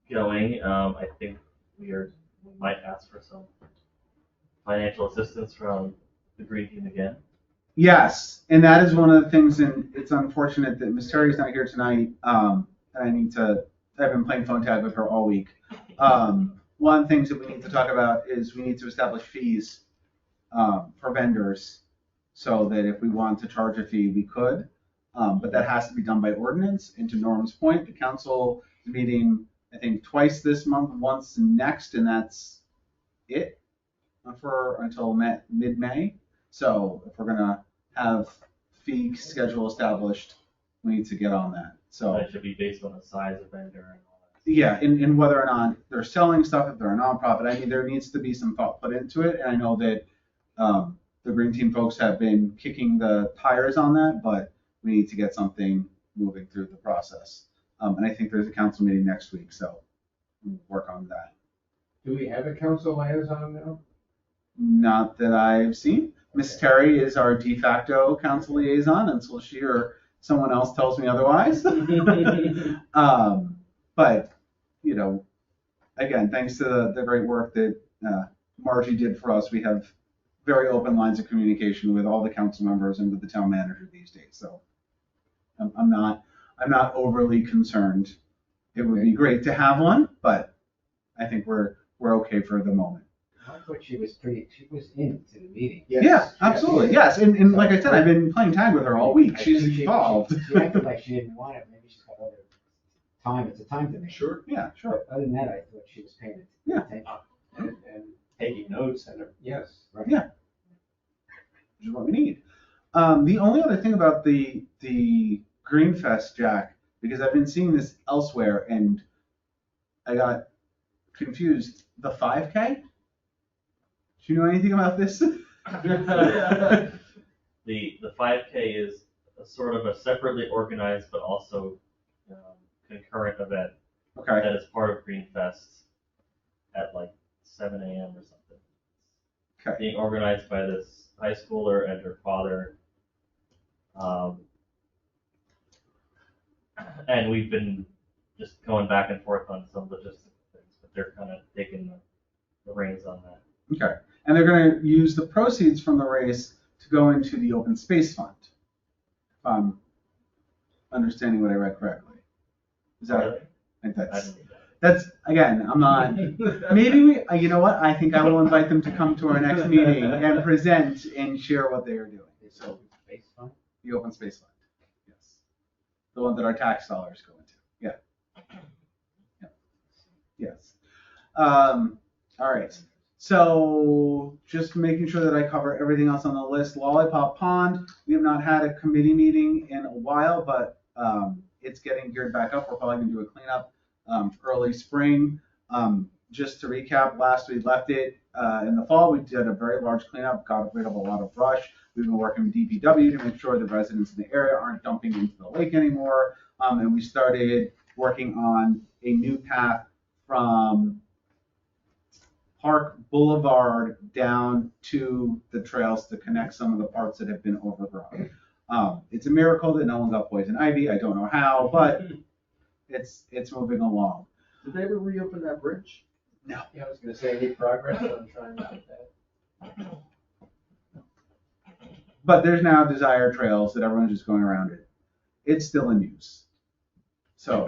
going. I think we might ask for some financial assistance from the green team again. Yes, and that is one of the things, and it's unfortunate that Miss Terry's not here tonight. And I've been playing phone tag with her all week. One of the things that we need to talk about is we need to establish fees for vendors so that if we want to charge a fee, we could. But that has to be done by ordinance. And to Norm's point, the council is meeting, I think, twice this month, once next, and that's it for until mid-May. So if we're gonna have fee schedule established, we need to get on that. So That should be based on the size of vendor and all that. yeah, and whether or not they're selling stuff, if they're a nonprofit, I mean, there needs to be some thought put into it. And I know that the green team folks have been kicking the tires on that, but we need to get something moving through the process. And I think there's a council meeting next week, so we'll work on that. Do we have a council liaison now? Not that I've seen. Miss Terry is our de facto council liaison until she or someone else tells me otherwise. But, again, thanks to the great work that Margie did for us, we have very open lines of communication with all the council members and with the town manager these days. So I'm not overly concerned. It would be great to have one, but I think we're okay for the moment. I thought she was into the meeting. Yeah, absolutely. Yes. And like I said, I've been playing tag with her all week. She's involved. She acted like she didn't want it. Maybe she's got other time. It's a time thing. Sure. Yeah, sure. But other than that, I thought she was paying attention. And Taking notes and yes. Right. Yeah. Which is what we need. The only other thing about the Greenfest, Jack, because I've been seeing this elsewhere and I got confused. The 5K? Do you know anything about this? The 5K is a sort of a separately organized but also concurrent event Okay. that is part of Greenfest at like 7 a.m. or something. Okay. Being organized by this high schooler and her father. And we've been just going back and forth on some logistical things, but they're kind of taking the reins on that. Okay. And they're going to use the proceeds from the race to go into the open space fund. If I'm understanding what I read correctly. Is that? Really? I think I that's. didn't read that. That's, again, I'm not, maybe you know what? I think I will invite them to come to our next meeting and present and share what they are doing. So, Space fund? the open space fund. Yes. The one that our tax dollars go into. Yeah. Yeah. Yes. All right. So just making sure that I cover everything else on the list. Lollipop Pond, we have not had a committee meeting in a while, but it's getting geared back up. We're probably going to do a cleanup early spring. Just to recap, last we left it in the fall. We did a very large cleanup, got rid of a lot of brush. We've been working with DPW to make sure the residents in the area aren't dumping into the lake anymore. And we started working on a new path from Park Boulevard down to the trails to connect some of the parts that have been overgrown. It's a miracle that no one got poison ivy. I don't know how, but it's moving along. Did they ever reopen that bridge? Yeah, I was gonna say, any progress on trying to get that? But there's now Desire Trails that everyone's just going around it. It's still in use. So,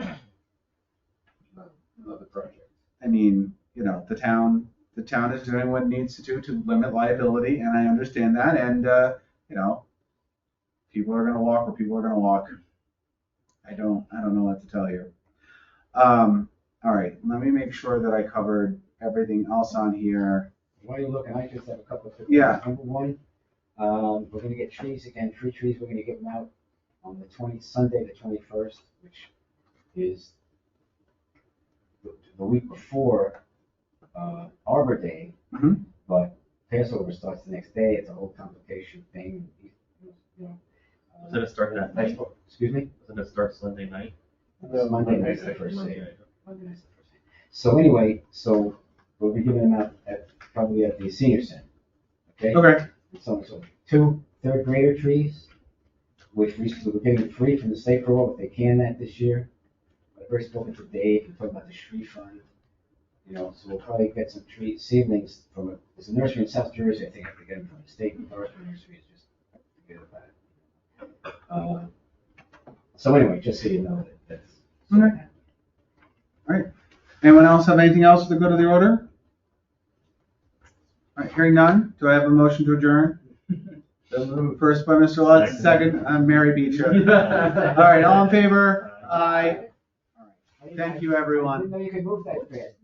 Another project. I mean, you know, the town is doing what it needs to do to limit liability, and I understand that. And you know, people are gonna walk where people are gonna walk. I don't know what to tell you. All right, let me make sure that I covered everything else on here. While you're looking, I just have a couple of quick Yeah. things. Number one, we're gonna get trees again, free trees, we're gonna give them out on Sunday, the 21st, which is the week before, Arbor Day. Mhm. But Passover starts the next day, it's a whole complication thing, you know. Doesn't it start that night? Excuse me? Doesn't it start Sunday night? Monday night's the first day. Monday night's the first day. So anyway, we'll be giving them out probably at the senior center, okay? Okay. So 2 third grader trees, which we're getting free from the state for if they can that this year. I've already spoken to Dave, and talking about the tree fund, you know, so we'll probably get some seedlings there's a nursery in South Jersey, I think I have to get them from the state, and Forestry Nursery is just forget about it. So anyway, just so you know that's. Okay. All right. Anyone else have anything else to go to the order? All right, hearing none, do I have a motion to adjourn? First by Mr. Lutz, second, Mary Beecher. All right, all in favor? Aye. All right. Thank you, everyone. I didn't know you could move that fast.